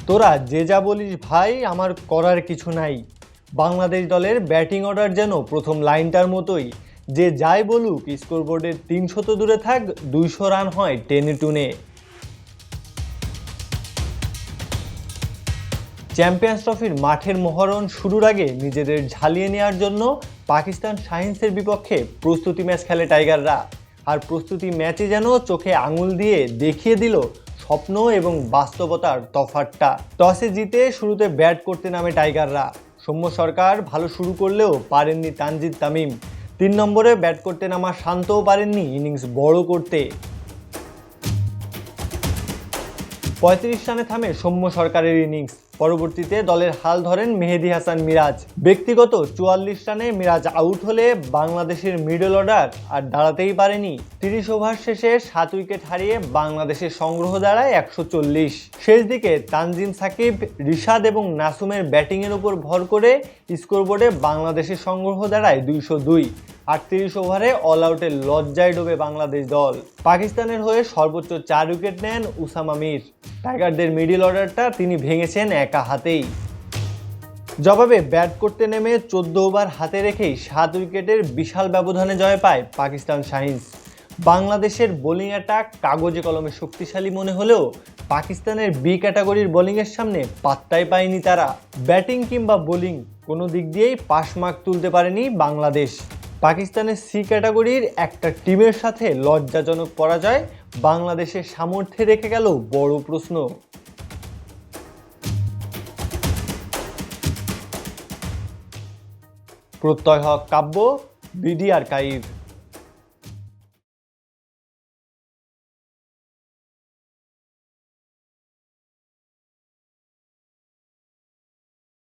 তোরা যে যা বলিস ভাই, আমার করার কিছু নাই। বাংলাদেশ দলের ব্যাটিং অর্ডার যেন প্রথম লাইনটার মতোই, যে যাই বলুক স্কোরবোর্ডের 300 তো দূরে থাক, 200 রান হয় টেনে টুনে। চ্যাম্পিয়ন্স ট্রফির মাঠের মহরণ শুরুর আগে নিজেদের ঝালিয়ে নেওয়ার জন্য পাকিস্তান শাহিনসের বিপক্ষে প্রস্তুতি ম্যাচ খেলে টাইগাররা। আর প্রস্তুতি ম্যাচে যেন চোখে আঙুল দিয়ে দেখিয়ে দিল স্বপ্ন এবং বাস্তবতার তফাৎটা। টসে জিতে শুরুতে ব্যাট করতে নামে টাইগাররা। সৌম্য সরকার ভালো শুরু করলেও পারেননি তানজিদ তামিম। 3 নম্বরে ব্যাট করতে নামা শান্তও পারেননি ইনিংস বড় করতে। 35 রানে থামে সৌম্য সরকারের ইনিংস। পরবর্তীতে দলের হাল ধরেন মেহেদী হাসান মিরাজ। ব্যক্তিগত 44 রানে মিরাজ আউট হলে বাংলাদেশের মিডল অর্ডার আর দাঁড়াতেই পারেনি। 30 ওভার শেষে 7 উইকেট হারিয়ে বাংলাদেশের সংগ্রহ দাঁড়ায় 140। শেষ দিকে তানজিম সাকিব, রিশাদ এবং নাসুমের ব্যাটিংয়ের উপর ভর করে স্কোরবোর্ডে বাংলাদেশের সংগ্রহ দাঁড়ায় 202। 38 ওভারে অল আউটের লজ্জায় ডোবে বাংলাদেশ দল। পাকিস্তানের হয়ে সর্বোচ্চ 4 উইকেট নেন উসামা মির। টাইগারদের মিডল অর্ডারটা তিনি ভেঙেছেন একা হাতেই। জবাবে ব্যাট করতে নেমে 14 ওভার হাতে রেখেই 7 উইকেটের বিশাল ব্যবধানে জয় পায় পাকিস্তান শাহিনস। বাংলাদেশের বোলিং অ্যাটাক কাগজে কলমে শক্তিশালী মনে হলেও পাকিস্তানের বি ক্যাটাগরির বোলিংয়ের সামনে পাত্তাই পায়নি তারা। ব্যাটিং কিংবা বোলিং কোনো দিক দিয়েই পাস মার্ক তুলতে পারেনি বাংলাদেশ। পাকিস্তানের সি ক্যাটাগরির একটা টিমের সাথে লজ্জাজনক পরাজয় বাংলাদেশের সামর্থ্যে রেখে গেল বড় প্রশ্ন। প্রত্যয় হক কাব্য, বিডি আর্কাইভ।